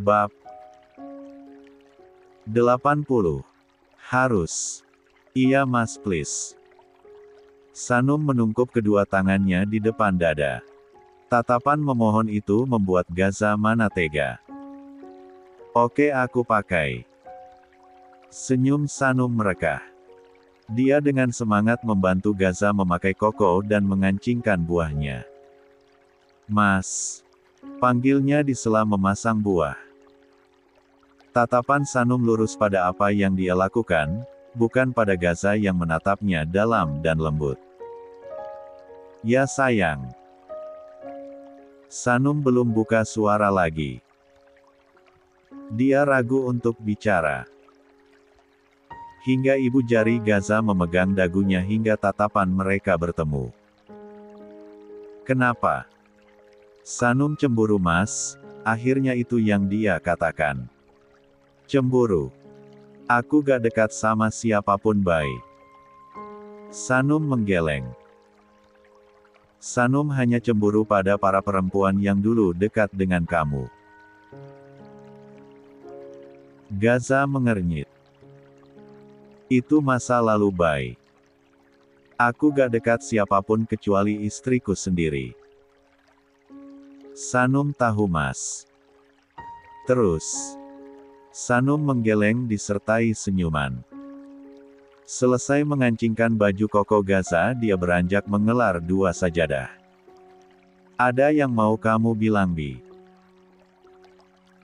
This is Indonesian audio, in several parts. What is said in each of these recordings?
Bab 80. Harus. Iya mas please. Sanum menungkup kedua tangannya di depan dada. Tatapan memohon itu membuat Gaza mana tega. Oke aku pakai. Senyum Sanum merekah. Dia dengan semangat membantu Gaza memakai koko dan mengancingkan buahnya. Mas. Panggilnya di sela memasang buah. Tatapan Sanum lurus pada apa yang dia lakukan, bukan pada Gaza yang menatapnya dalam dan lembut. Ya sayang. Sanum belum buka suara lagi. Dia ragu untuk bicara. Hingga ibu jari Gaza memegang dagunya hingga tatapan mereka bertemu. Kenapa? Sanum cemburu mas, akhirnya itu yang dia katakan. Cemburu. Aku gak dekat sama siapapun baik. Sanum menggeleng. Sanum hanya cemburu pada para perempuan yang dulu dekat dengan kamu. Gaza mengernyit. Itu masa lalu baik. Aku gak dekat siapapun kecuali istriku sendiri. Sanum tahu mas. Terus. Sanum menggeleng disertai senyuman. Selesai mengancingkan baju koko Gaza, dia beranjak mengelar 2 sajadah. Ada yang mau kamu bilang Bi?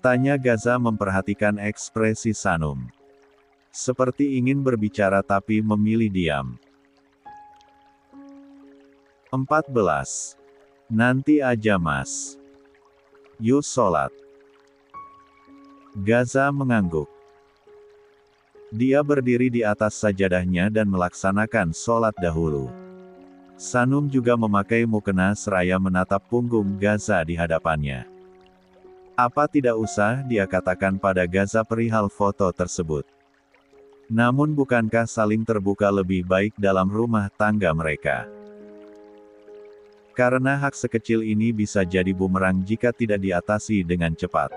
Tanya Gaza memperhatikan ekspresi Sanum. Seperti ingin berbicara tapi memilih diam. 14. Nanti aja mas. Yuk sholat. Gaza mengangguk. Dia berdiri di atas sajadahnya dan melaksanakan sholat dahulu. Sanum juga memakai mukena seraya menatap punggung Gaza di hadapannya. Apa tidak usah dia katakan pada Gaza perihal foto tersebut? Namun bukankah saling terbuka lebih baik dalam rumah tangga mereka? Karena hak sekecil ini bisa jadi bumerang jika tidak diatasi dengan cepat.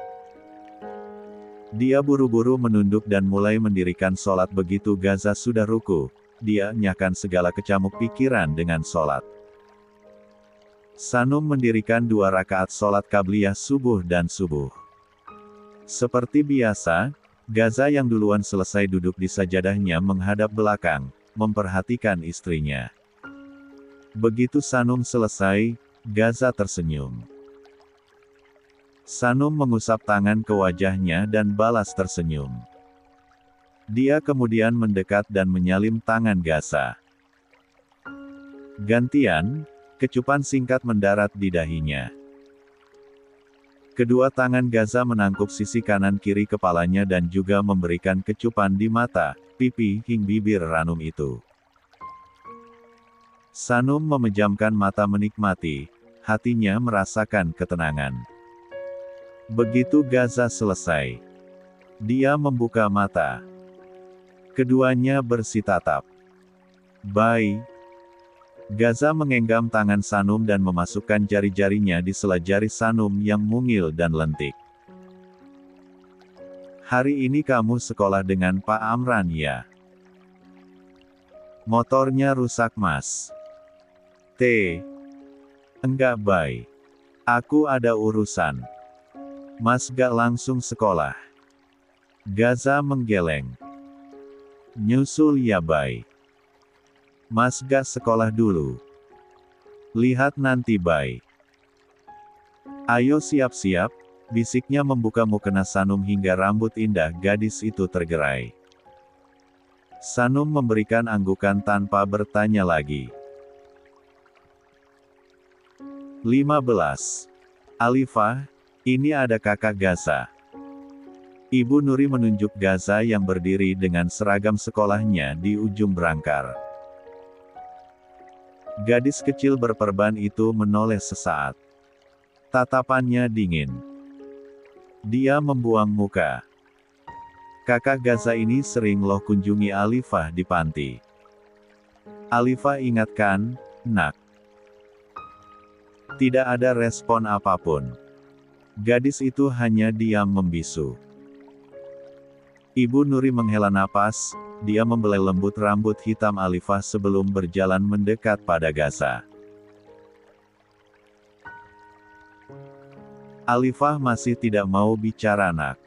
Dia buru-buru menunduk dan mulai mendirikan sholat begitu Gaza sudah ruku. Dia nyahkan segala kecamuk pikiran dengan sholat. Sanum mendirikan 2 rakaat sholat qabliyah subuh dan subuh. Seperti biasa, Gaza yang duluan selesai duduk di sajadahnya menghadap belakang, memperhatikan istrinya. Begitu Sanum selesai, Gaza tersenyum. Sanum mengusap tangan ke wajahnya dan balas tersenyum. Dia kemudian mendekat dan menyalip tangan Gaza. Gantian, kecupan singkat mendarat di dahinya. Kedua tangan Gaza menangkup sisi kanan kiri kepalanya dan juga memberikan kecupan di mata, pipi, hingga bibir ranum itu. Sanum memejamkan mata menikmati, hatinya merasakan ketenangan. Begitu Gaza selesai, dia membuka mata. Keduanya bersitatap. Bye. Gaza mengenggam tangan Sanum dan memasukkan jari-jarinya di sela jari Sanum yang mungil dan lentik. Hari ini kamu sekolah dengan Pak Amran ya? Motornya rusak mas. Enggak bye. Aku ada urusan. Mas gak langsung sekolah. Gaza menggeleng. Nyusul ya bye. Mas gak sekolah dulu. Lihat nanti bye. Ayo siap-siap, bisiknya membuka mukena Sanum hingga rambut indah gadis itu tergerai. Sanum memberikan anggukan tanpa bertanya lagi. 15. Alifah, ini ada kakak Gaza. Ibu Nuri menunjuk Gaza yang berdiri dengan seragam sekolahnya di ujung berangkar. Gadis kecil berperban itu menoleh sesaat. Tatapannya dingin. Dia membuang muka. Kakak Gaza ini sering loh kunjungi Alifah di panti. Alifah ingatkan, nak. Tidak ada respon apapun. Gadis itu hanya diam membisu. Ibu Nuri menghela napas, dia membelai lembut rambut hitam Alifah sebelum berjalan mendekat pada Gaza. Alifah masih tidak mau bicara nak.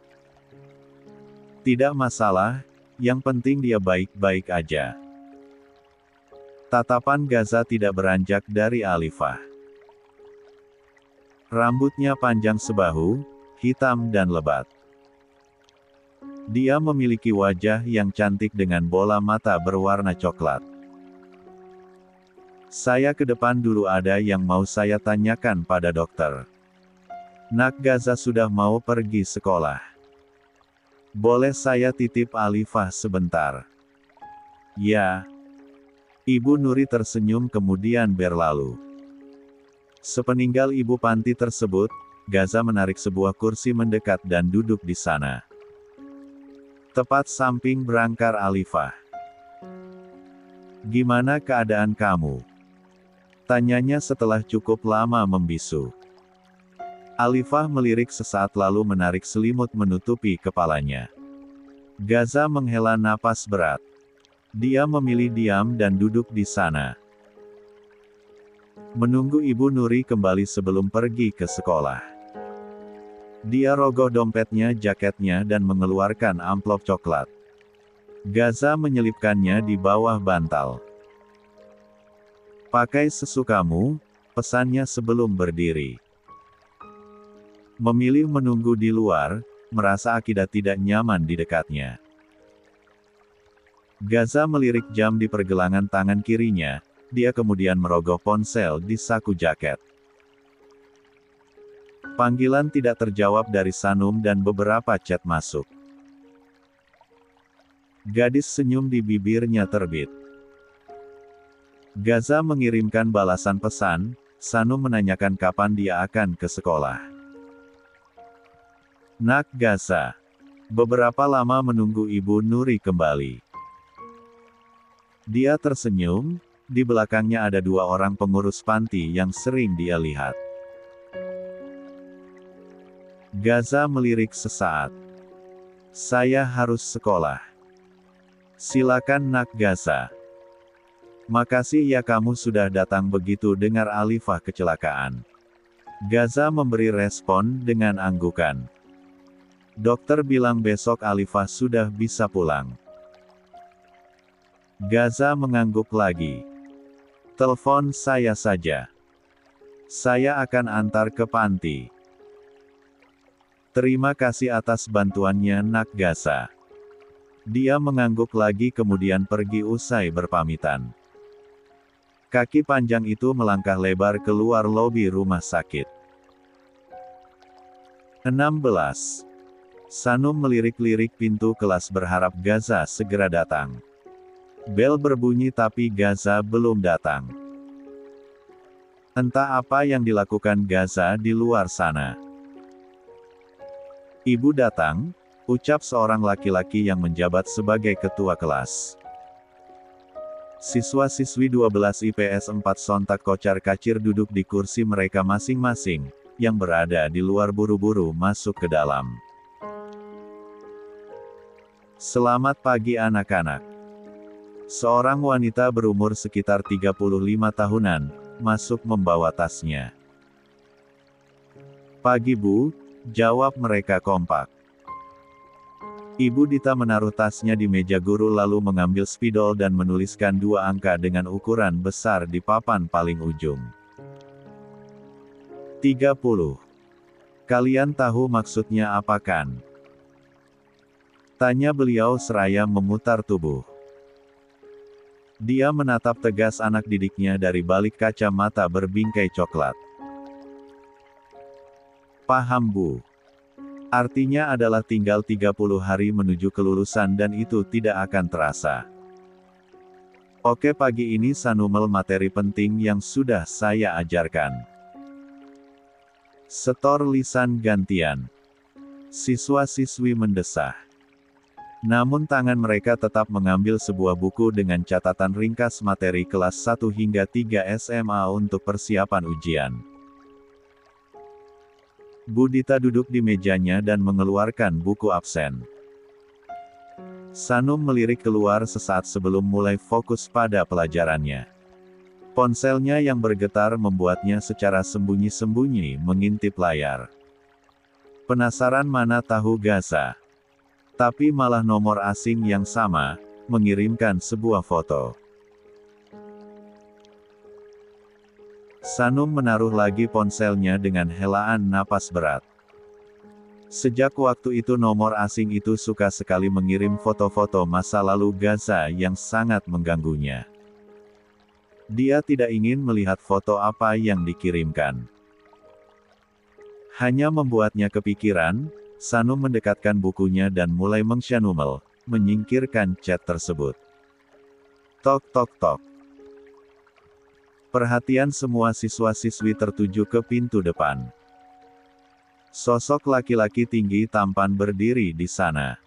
Tidak masalah, yang penting dia baik-baik aja. Tatapan Gaza tidak beranjak dari Alifah. Rambutnya panjang sebahu, hitam dan lebat. Dia memiliki wajah yang cantik dengan bola mata berwarna coklat. Saya ke depan dulu, ada yang mau saya tanyakan pada dokter. Nak, Gaza sudah mau pergi sekolah. Boleh saya titip Alifah sebentar? Ya. Ibu Nuri tersenyum kemudian berlalu. Sepeninggal ibu panti tersebut, Gaza menarik sebuah kursi mendekat dan duduk di sana. Tepat samping berangkar Alifah. Gimana keadaan kamu? Tanyanya setelah cukup lama membisu. Alifah melirik sesaat lalu menarik selimut menutupi kepalanya. Gaza menghela napas berat. Dia memilih diam dan duduk di sana. Menunggu Ibu Nuri kembali sebelum pergi ke sekolah. Dia rogoh dompetnya, jaketnya dan mengeluarkan amplop coklat. Gaza menyelipkannya di bawah bantal. Pakai sesukamu, pesannya sebelum berdiri. Memilih menunggu di luar, merasa akibat tidak nyaman di dekatnya. Gaza melirik jam di pergelangan tangan kirinya, dia kemudian merogoh ponsel di saku jaket. Panggilan tidak terjawab dari Sanum dan beberapa chat masuk. Gadis senyum di bibirnya terbit. Gaza mengirimkan balasan pesan, Sanum menanyakan kapan dia akan ke sekolah. Nak Gaza. Beberapa lama menunggu Ibu Nuri kembali. Dia tersenyum, di belakangnya ada 2 orang pengurus panti yang sering dia lihat. Gaza melirik sesaat. Saya harus sekolah. Silakan nak Gaza. Makasih ya, kamu sudah datang begitu dengar Alifah kecelakaan. Gaza memberi respon dengan anggukan. Dokter bilang besok Alifah sudah bisa pulang. Gaza mengangguk lagi. Telepon saya saja. Saya akan antar ke panti. Terima kasih atas bantuannya nak Gaza. Dia mengangguk lagi kemudian pergi usai berpamitan. Kaki panjang itu melangkah lebar keluar lobi rumah sakit. 16. Sanum melirik-lirik pintu kelas berharap Gaza segera datang. Bel berbunyi tapi Gaza belum datang. Entah apa yang dilakukan Gaza di luar sana. Ibu datang, ucap seorang laki-laki yang menjabat sebagai ketua kelas. Siswa-siswi 12 IPS 4 sontak kocar-kacir duduk di kursi mereka masing-masing, yang berada di luar buru-buru masuk ke dalam. Selamat pagi anak-anak. Seorang wanita berumur sekitar 35 tahunan, masuk membawa tasnya. Pagi Bu, jawab mereka kompak. Ibu Dita menaruh tasnya di meja guru lalu mengambil spidol dan menuliskan 2 angka dengan ukuran besar di papan paling ujung. 30. Kalian tahu maksudnya apa kan? Tanya beliau seraya memutar tubuh. Dia menatap tegas anak didiknya dari balik kacamata berbingkai coklat. Paham Bu. Artinya adalah tinggal 30 hari menuju kelulusan dan itu tidak akan terasa. Oke, pagi ini Sanumel materi penting yang sudah saya ajarkan. Setor lisan gantian. Siswa-siswi mendesah. Namun tangan mereka tetap mengambil sebuah buku dengan catatan ringkas materi kelas 1 hingga 3 SMA untuk persiapan ujian. Budita duduk di mejanya dan mengeluarkan buku absen. Sanum melirik keluar sesaat sebelum mulai fokus pada pelajarannya. Ponselnya yang bergetar membuatnya secara sembunyi-sembunyi mengintip layar. Penasaran mana tahu Gaza. Tapi malah nomor asing yang sama, mengirimkan sebuah foto. Sanum menaruh lagi ponselnya dengan helaan napas berat. Sejak waktu itu nomor asing itu suka sekali mengirim foto-foto masa lalu Gaza yang sangat mengganggunya. Dia tidak ingin melihat foto apa yang dikirimkan. Hanya membuatnya kepikiran, Sanum mendekatkan bukunya dan mulai mengsyanumel, menyingkirkan chat tersebut. Tok tok tok. Perhatian semua siswa-siswi tertuju ke pintu depan. Sosok laki-laki tinggi tampan berdiri di sana.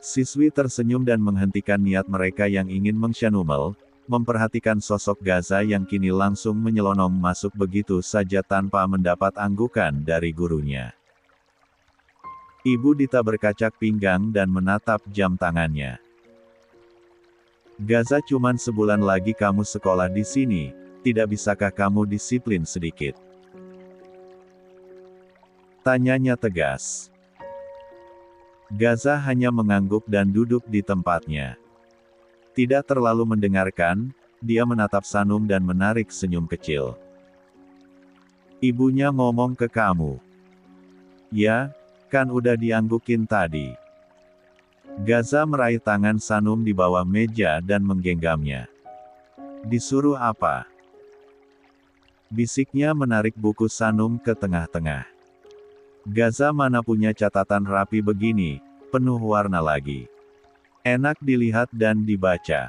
Siswi tersenyum dan menghentikan niat mereka yang ingin mengsyanumel, memperhatikan sosok Gaza yang kini langsung menyelonong masuk begitu saja tanpa mendapat anggukan dari gurunya. Ibu Dita berkacak pinggang dan menatap jam tangannya. Gaza, cuman sebulan lagi kamu sekolah di sini, tidak bisakah kamu disiplin sedikit? Tanyanya tegas. Gaza hanya mengangguk dan duduk di tempatnya. Tidak terlalu mendengarkan, dia menatap Sanum dan menarik senyum kecil. Ibunya ngomong ke kamu. Ya, kan udah dianggukin tadi. Gaza meraih tangan Sanum di bawah meja dan menggenggamnya. Disuruh apa? Bisiknya menarik buku Sanum ke tengah-tengah. Gaza mana punya catatan rapi begini, penuh warna lagi. Enak dilihat dan dibaca.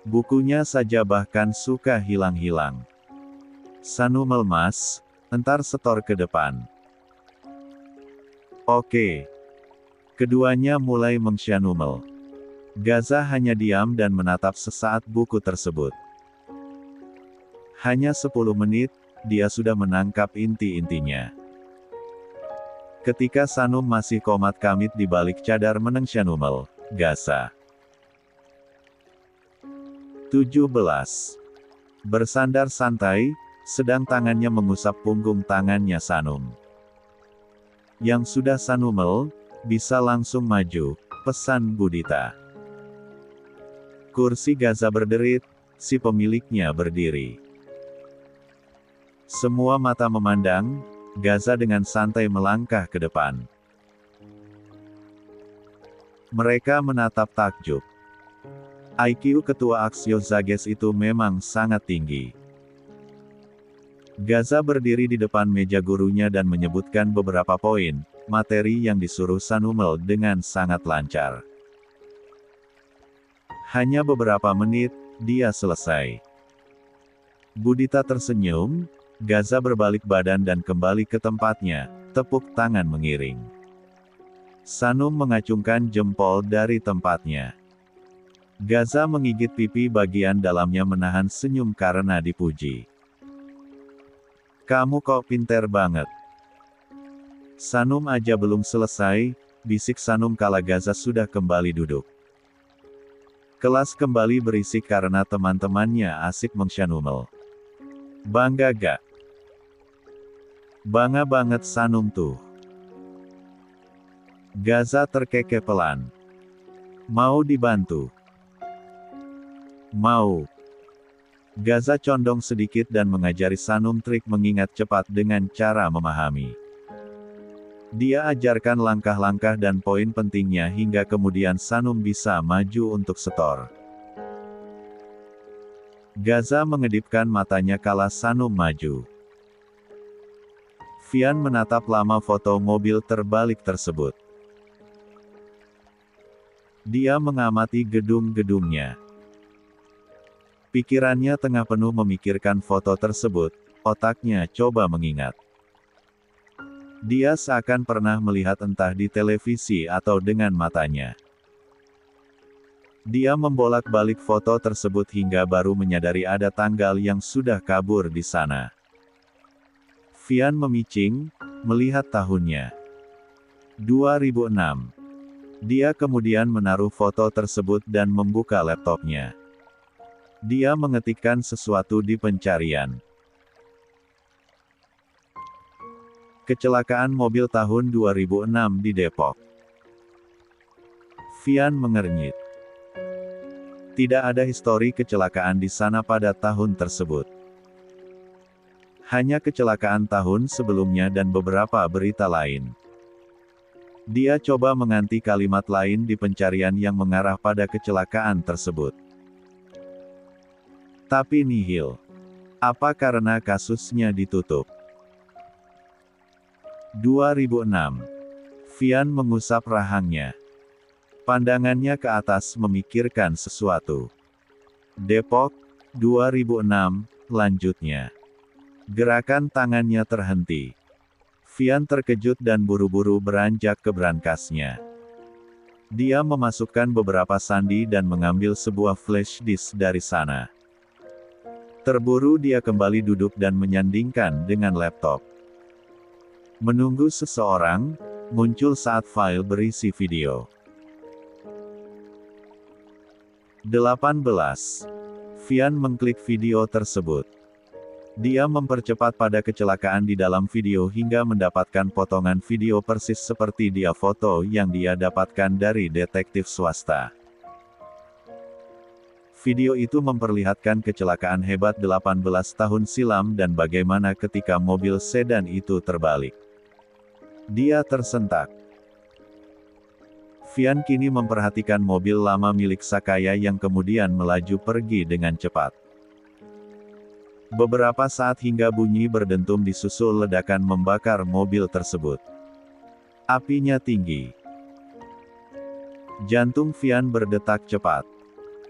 Bukunya saja bahkan suka hilang-hilang. Sanum melmas, entar setor ke depan. Oke. Keduanya mulai mengsyanumel. Gaza hanya diam dan menatap sesaat buku tersebut. Hanya 10 menit, dia sudah menangkap inti-intinya. Ketika Sanum masih komat kamit di balik cadar menengsyanumel, Gaza. 17. Bersandar santai, sedang tangannya mengusap punggung tangannya Sanum. Yang sudah sanumel, bisa langsung maju, pesan Budita. Kursi Gaza berderit, si pemiliknya berdiri. Semua mata memandang, Gaza dengan santai melangkah ke depan. Mereka menatap takjub. IQ ketua Aksio Zages itu memang sangat tinggi. Gaza berdiri di depan meja gurunya dan menyebutkan beberapa poin, materi yang disuruh Sanumel dengan sangat lancar. Hanya beberapa menit, dia selesai. Budita tersenyum, Gaza berbalik badan dan kembali ke tempatnya, tepuk tangan mengiring. Sanum mengacungkan jempol dari tempatnya. Gaza menggigit pipi bagian dalamnya menahan senyum karena dipuji. Kamu kok pinter banget. Sanum aja belum selesai, bisik Sanum kala Gaza sudah kembali duduk. Kelas kembali berisik karena teman-temannya asik mengsyanumel. Bangga gak? Bangga banget Sanum tuh. Gaza terkekeh pelan. Mau dibantu? Mau. Gaza condong sedikit dan mengajari Sanum trik mengingat cepat dengan cara memahami. Dia ajarkan langkah-langkah dan poin pentingnya hingga kemudian Sanum bisa maju untuk setor. Gaza mengedipkan matanya kala Sanum maju. Vian menatap lama foto mobil terbalik tersebut. Dia mengamati gedung-gedungnya. Pikirannya tengah penuh memikirkan foto tersebut, otaknya coba mengingat. Dia seakan pernah melihat entah di televisi atau dengan matanya. Dia membolak-balik foto tersebut hingga baru menyadari ada tanggal yang sudah kabur di sana. Vian memicing, melihat tahunnya. 2006. Dia kemudian menaruh foto tersebut dan membuka laptopnya. Dia mengetikkan sesuatu di pencarian. Kecelakaan mobil tahun 2006 di Depok. Vian mengernyit. Tidak ada histori kecelakaan di sana pada tahun tersebut. Hanya kecelakaan tahun sebelumnya dan beberapa berita lain. Dia coba mengganti kalimat lain di pencarian yang mengarah pada kecelakaan tersebut. Tapi nihil. Apa karena kasusnya ditutup? 2006. Vian mengusap rahangnya. Pandangannya ke atas memikirkan sesuatu. Depok, 2006, lanjutnya. Gerakan tangannya terhenti. Vian terkejut dan buru-buru beranjak ke brankasnya. Dia memasukkan beberapa sandi dan mengambil sebuah flash disk dari sana. Terburu dia kembali duduk dan menyandingkan dengan laptop. Menunggu seseorang, muncul saat file berisi video. 18. Vian mengklik video tersebut. Dia mempercepat pada kecelakaan di dalam video hingga mendapatkan potongan video persis seperti dia foto yang dia dapatkan dari detektif swasta. Video itu memperlihatkan kecelakaan hebat 18 tahun silam dan bagaimana ketika mobil sedan itu terbalik. Dia tersentak. Vian kini memperhatikan mobil lama milik Sakaya yang kemudian melaju pergi dengan cepat. Beberapa saat hingga bunyi berdentum disusul ledakan membakar mobil tersebut. Apinya tinggi. Jantung Vian berdetak cepat.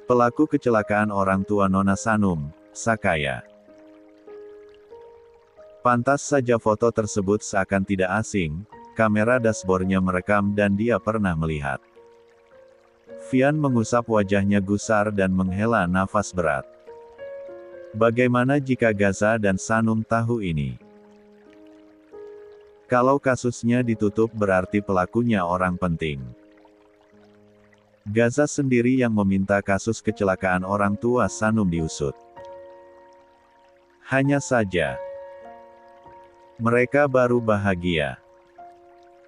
Pelaku kecelakaan orang tua Nona Sanum, Sakaya. Pantas saja foto tersebut seakan tidak asing. Kamera dashboardnya merekam dan dia pernah melihat. Vian mengusap wajahnya gusar dan menghela nafas berat. Bagaimana jika Gaza dan Sanum tahu ini? Kalau kasusnya ditutup berarti pelakunya orang penting. Gaza sendiri yang meminta kasus kecelakaan orang tua Sanum diusut. Hanya saja, mereka baru bahagia.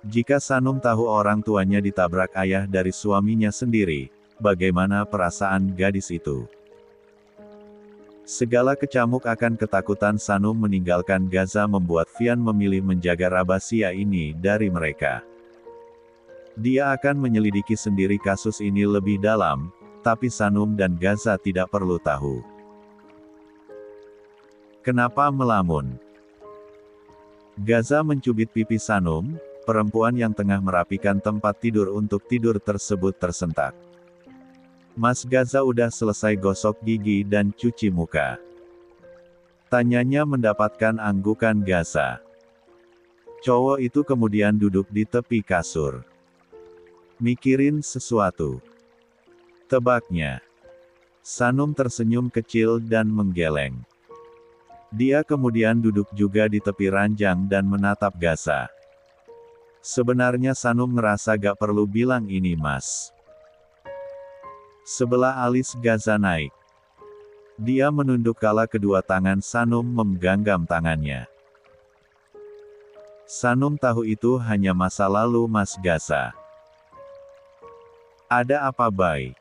Jika Sanum tahu orang tuanya ditabrak ayah dari suaminya sendiri, bagaimana perasaan gadis itu? Segala kecamuk akan ketakutan Sanum meninggalkan Gaza membuat Vian memilih menjaga rahasia ini dari mereka. Dia akan menyelidiki sendiri kasus ini lebih dalam, tapi Sanum dan Gaza tidak perlu tahu. Kenapa melamun? Gaza mencubit pipi Sanum. Perempuan yang tengah merapikan tempat tidur untuk tidur tersebut tersentak. Mas Gaza udah selesai gosok gigi dan cuci muka? Tanyanya mendapatkan anggukan Gaza. Cowok itu kemudian duduk di tepi kasur. Mikirin sesuatu. Tebaknya. Sanum tersenyum kecil dan menggeleng. Dia kemudian duduk juga di tepi ranjang dan menatap Gaza. Sebenarnya Sanum ngerasa gak perlu bilang ini mas. Sebelah alis Gaza naik. Dia menunduk kala kedua tangan Sanum menggenggam tangannya. Sanum tahu itu hanya masa lalu Mas Gaza. Ada apa Bay?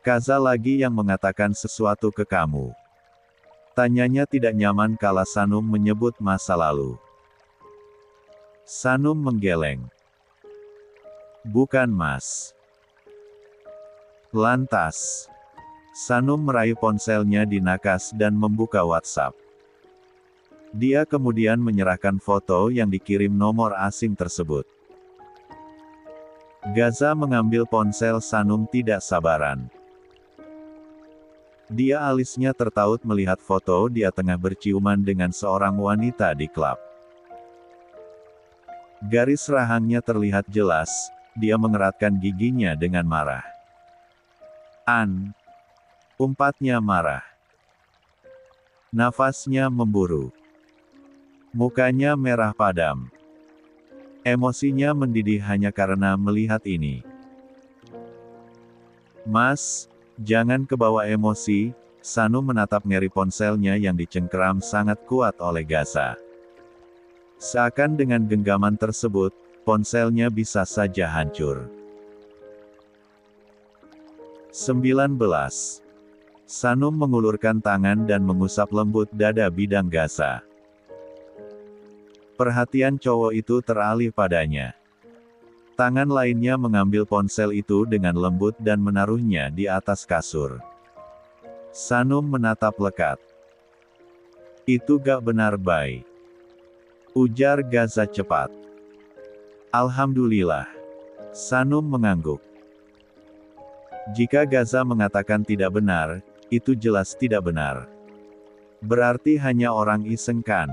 Gaza lagi yang mengatakan sesuatu ke kamu. Tanyanya tidak nyaman kala Sanum menyebut masa lalu. Sanum menggeleng. Bukan mas. Lantas, Sanum meraih ponselnya di nakas dan membuka WhatsApp. Dia kemudian menyerahkan foto yang dikirim nomor asing tersebut. Gaza mengambil ponsel Sanum tidak sabaran. Dia alisnya tertaut melihat foto dia tengah berciuman dengan seorang wanita di klub. Garis rahangnya terlihat jelas, dia mengeratkan giginya dengan marah. Umpatnya marah. Nafasnya memburu. Mukanya merah padam. Emosinya mendidih hanya karena melihat ini. Mas, jangan kebawa emosi. Sanum menatap ngeri ponselnya yang dicengkeram sangat kuat oleh Gaza. Seakan dengan genggaman tersebut, ponselnya bisa saja hancur. 19. Sanum mengulurkan tangan dan mengusap lembut dada bidang Gaza. Perhatian cowok itu teralih padanya. Tangan lainnya mengambil ponsel itu dengan lembut dan menaruhnya di atas kasur. Sanum menatap lekat. Itu gak benar, Bay. Ujar Gaza cepat. Alhamdulillah. Sanum mengangguk. Jika Gaza mengatakan tidak benar, itu jelas tidak benar. Berarti hanya orang iseng kan?